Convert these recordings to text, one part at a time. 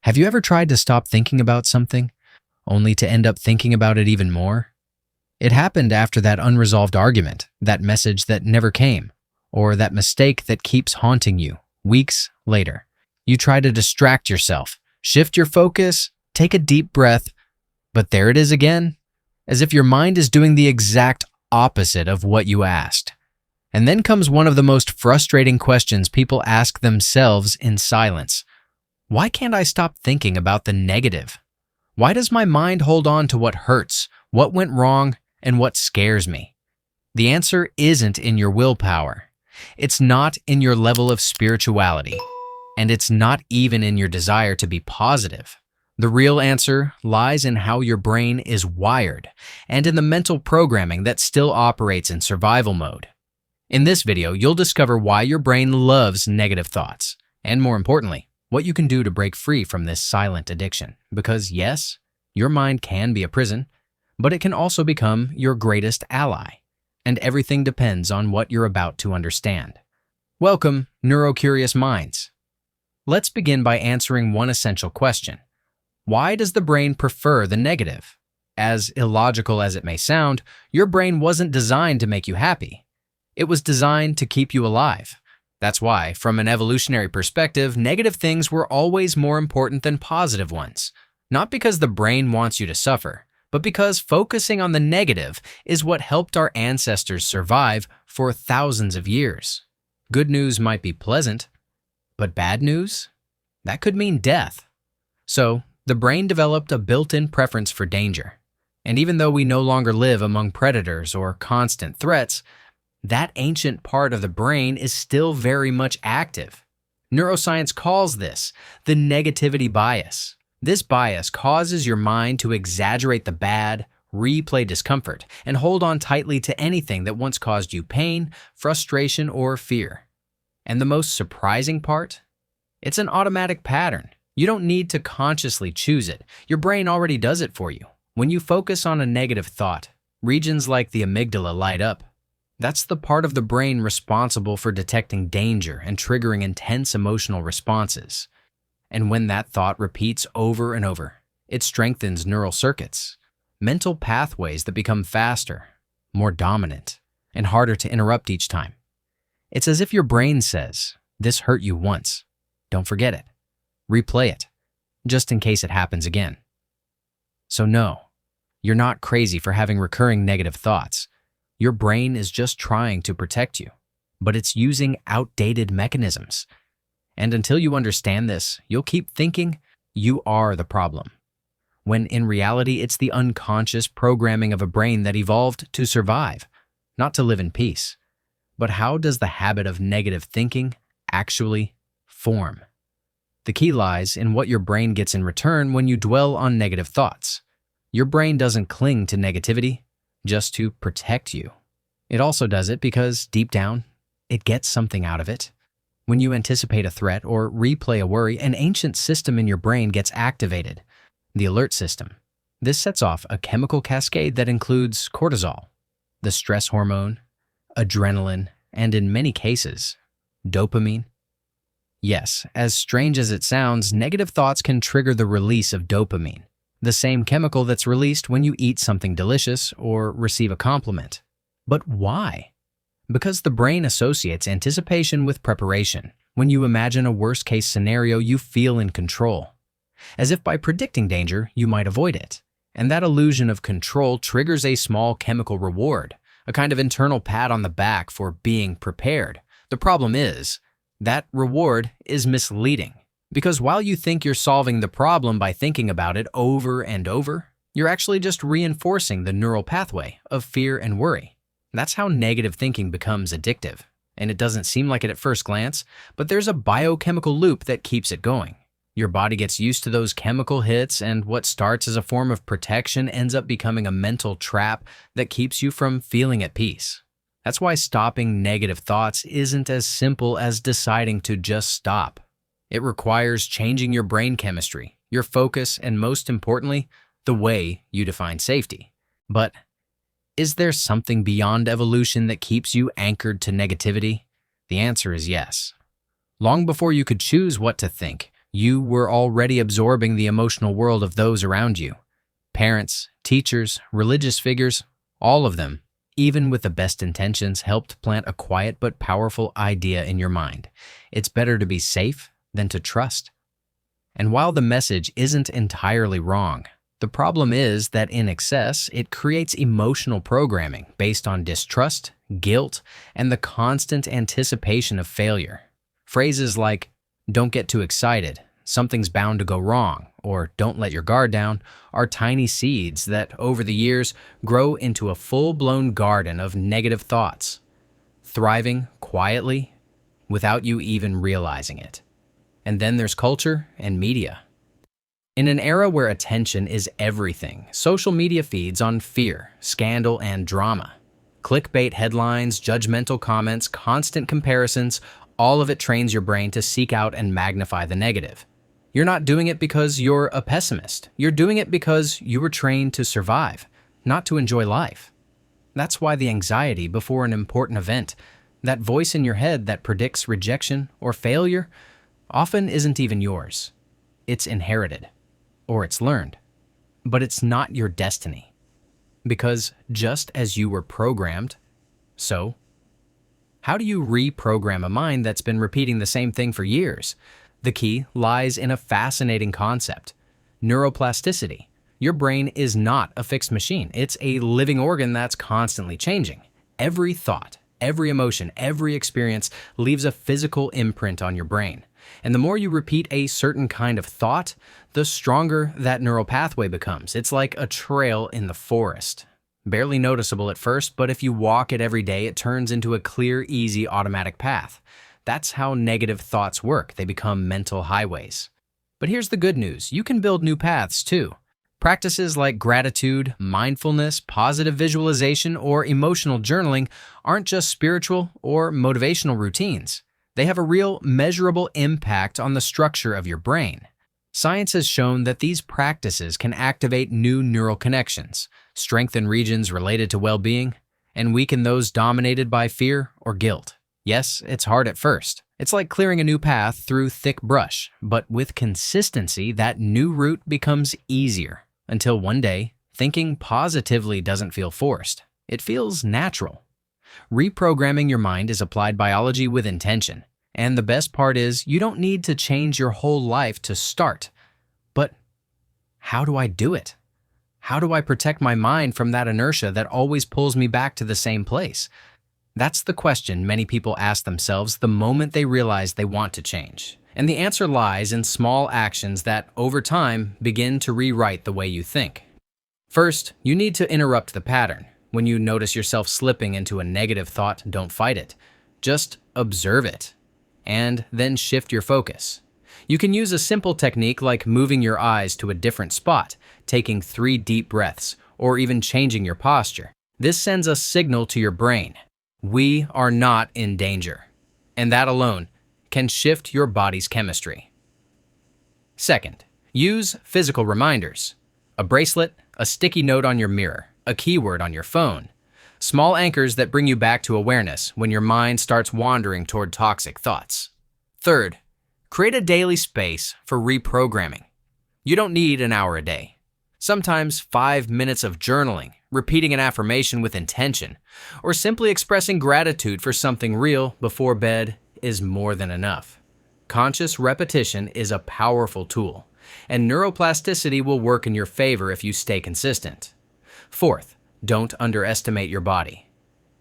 Have you ever tried to stop thinking about something, only to end up thinking about it even more? It happened after that unresolved argument, that message that never came, or that mistake that keeps haunting you weeks later. You try to distract yourself, shift your focus, take a deep breath, but there it is again, as if your mind is doing the exact opposite of what you asked. And then comes one of the most frustrating questions people ask themselves in silence. Why can't I stop thinking about the negative? Why does my mind hold on to what hurts, what went wrong, and what scares me? The answer isn't in your willpower. It's not in your level of spirituality. And it's not even in your desire to be positive. The real answer lies in how your brain is wired and in the mental programming that still operates in survival mode. In this video, you'll discover why your brain loves negative thoughts, and more importantly, what you can do to break free from this silent addiction. Because yes, your mind can be a prison, but it can also become your greatest ally. And everything depends on what you're about to understand. Welcome, Neurocurious minds. Let's begin by answering one essential question. Why does the brain prefer the negative? As illogical as it may sound, your brain wasn't designed to make you happy. It was designed to keep you alive. That's why, from an evolutionary perspective, negative things were always more important than positive ones. Not because the brain wants you to suffer, but because focusing on the negative is what helped our ancestors survive for thousands of years. Good news might be pleasant, but bad news? That could mean death. So, the brain developed a built-in preference for danger. And even though we no longer live among predators or constant threats, that ancient part of the brain is still very much active. Neuroscience calls this the negativity bias. This bias causes your mind to exaggerate the bad, replay discomfort, and hold on tightly to anything that once caused you pain, frustration, or fear. And the most surprising part? It's an automatic pattern. You don't need to consciously choose it. Your brain already does it for you. When you focus on a negative thought, regions like the amygdala light up. That's the part of the brain responsible for detecting danger and triggering intense emotional responses. And when that thought repeats over and over, it strengthens neural circuits, mental pathways that become faster, more dominant, and harder to interrupt each time. It's as if your brain says, "This hurt you once. Don't forget it. Replay it, just in case it happens again." So no, you're not crazy for having recurring negative thoughts. Your brain is just trying to protect you, but it's using outdated mechanisms. And until you understand this, you'll keep thinking you are the problem, when in reality it's the unconscious programming of a brain that evolved to survive, not to live in peace. But how does the habit of negative thinking actually form? The key lies in what your brain gets in return when you dwell on negative thoughts. Your brain doesn't cling to negativity just to protect you. It also does it because, deep down, it gets something out of it. When you anticipate a threat or replay a worry, an ancient system in your brain gets activated, the alert system. This sets off a chemical cascade that includes cortisol, the stress hormone, adrenaline, and in many cases, dopamine. Yes, as strange as it sounds, negative thoughts can trigger the release of dopamine, the same chemical that's released when you eat something delicious or receive a compliment. But why? Because the brain associates anticipation with preparation. When you imagine a worst-case scenario, you feel in control, as if by predicting danger, you might avoid it. And that illusion of control triggers a small chemical reward, a kind of internal pat on the back for being prepared. The problem is, that reward is misleading. Because while you think you're solving the problem by thinking about it over and over, you're actually just reinforcing the neural pathway of fear and worry. That's how negative thinking becomes addictive. And it doesn't seem like it at first glance, but there's a biochemical loop that keeps it going. Your body gets used to those chemical hits, and what starts as a form of protection ends up becoming a mental trap that keeps you from feeling at peace. That's why stopping negative thoughts isn't as simple as deciding to just stop. It requires changing your brain chemistry, your focus, and most importantly, the way you define safety. But is there something beyond evolution that keeps you anchored to negativity? The answer is yes. Long before you could choose what to think, You were already absorbing the emotional world of those around you. Parents, teachers, religious figures, all of them, even with the best intentions, helped plant a quiet but powerful idea in your mind. It's better to be safe than to trust. And while the message isn't entirely wrong, the problem is that in excess, it creates emotional programming based on distrust, guilt, and the constant anticipation of failure. Phrases like, "Don't get too excited," "Something's bound to go wrong," or "Don't let your guard down," are tiny seeds that, over the years, grow into a full-blown garden of negative thoughts, thriving quietly without you even realizing it. And then there's culture and media. In an era where attention is everything, social media feeds on fear, scandal, and drama. Clickbait headlines, judgmental comments, constant comparisons, all of it trains your brain to seek out and magnify the negative. You're not doing it because you're a pessimist. You're doing it because you were trained to survive, not to enjoy life. That's why the anxiety before an important event, that voice in your head that predicts rejection or failure, often isn't even yours. It's inherited. Or it's learned. But it's not your destiny. Because just as you were programmed, so how do you reprogram a mind that's been repeating the same thing for years? The key lies in a fascinating concept: neuroplasticity. Your brain is not a fixed machine. It's a living organ that's constantly changing. Every thought, every emotion, every experience leaves a physical imprint on your brain. And the more you repeat a certain kind of thought, the stronger that neural pathway becomes. It's like a trail in the forest. Barely noticeable at first, but if you walk it every day, it turns into a clear, easy, automatic path. That's how negative thoughts work. They become mental highways. But here's the good news. You can build new paths too. Practices like gratitude, mindfulness, positive visualization, or emotional journaling aren't just spiritual or motivational routines. They have a real, measurable impact on the structure of your brain. Science has shown that these practices can activate new neural connections, strengthen regions related to well-being, and weaken those dominated by fear or guilt. Yes, it's hard at first. It's like clearing a new path through thick brush, but with consistency, that new route becomes easier, until one day, thinking positively doesn't feel forced. It feels natural. Reprogramming your mind is applied biology with intention. And the best part is, you don't need to change your whole life to start. But how do I do it? How do I protect my mind from that inertia that always pulls me back to the same place? That's the question many people ask themselves the moment they realize they want to change. And the answer lies in small actions that, over time, begin to rewrite the way you think. First, you need to interrupt the pattern. When you notice yourself slipping into a negative thought, don't fight it. Just observe it. And then shift your focus. You can use a simple technique like moving your eyes to a different spot, taking 3 deep breaths, or even changing your posture. This sends a signal to your brain. We are not in danger. And that alone can shift your body's chemistry. Second, use physical reminders. A bracelet, a sticky note on your mirror, a keyword on your phone. Small anchors that bring you back to awareness when your mind starts wandering toward toxic thoughts. Third, create a daily space for reprogramming. You don't need an hour a day. Sometimes 5 minutes of journaling, repeating an affirmation with intention, or simply expressing gratitude for something real before bed is more than enough. Conscious repetition is a powerful tool, and neuroplasticity will work in your favor if you stay consistent. Fourth, don't underestimate your body.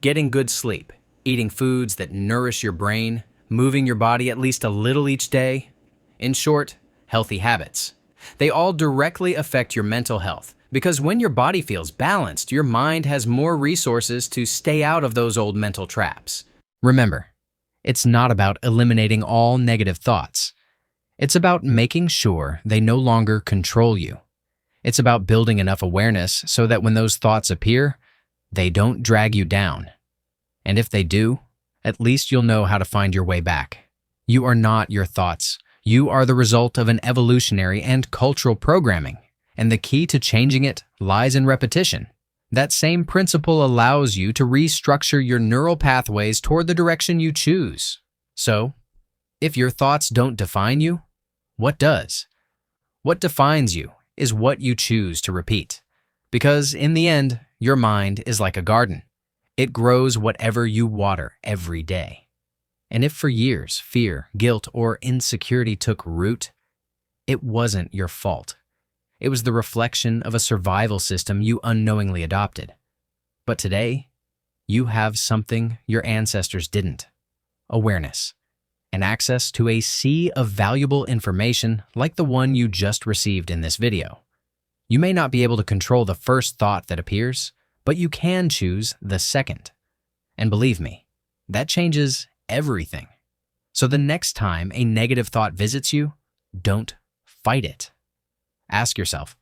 Getting good sleep, eating foods that nourish your brain, moving your body at least a little each day. In short, healthy habits. They all directly affect your mental health, because when your body feels balanced, your mind has more resources to stay out of those old mental traps. Remember, it's not about eliminating all negative thoughts. It's about making sure they no longer control you. It's about building enough awareness so that when those thoughts appear, they don't drag you down. And if they do, at least you'll know how to find your way back. You are not your thoughts. You are the result of an evolutionary and cultural programming, and the key to changing it lies in repetition. That same principle allows you to restructure your neural pathways toward the direction you choose. So, if your thoughts don't define you, what does? What defines you is what you choose to repeat. Because in the end, your mind is like a garden. It grows whatever you water every day. And if for years fear, guilt, or insecurity took root, it wasn't your fault. It was the reflection of a survival system you unknowingly adopted. But today, you have something your ancestors didn't: awareness, and access to a sea of valuable information like the one you just received in this video. You may not be able to control the first thought that appears, but you can choose the second. And believe me, that changes everything. So the next time a negative thought visits you, don't fight it. Ask yourself,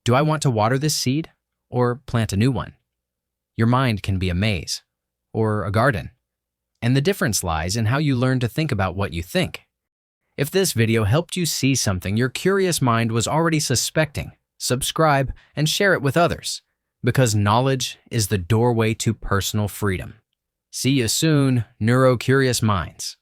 do I want to water this seed or plant a new one? Your mind can be a maze or a garden, and the difference lies in how you learn to think about what you think. If this video helped you see something your curious mind was already suspecting, subscribe and share it with others, because knowledge is the doorway to personal freedom. See you soon, Neurocurious minds.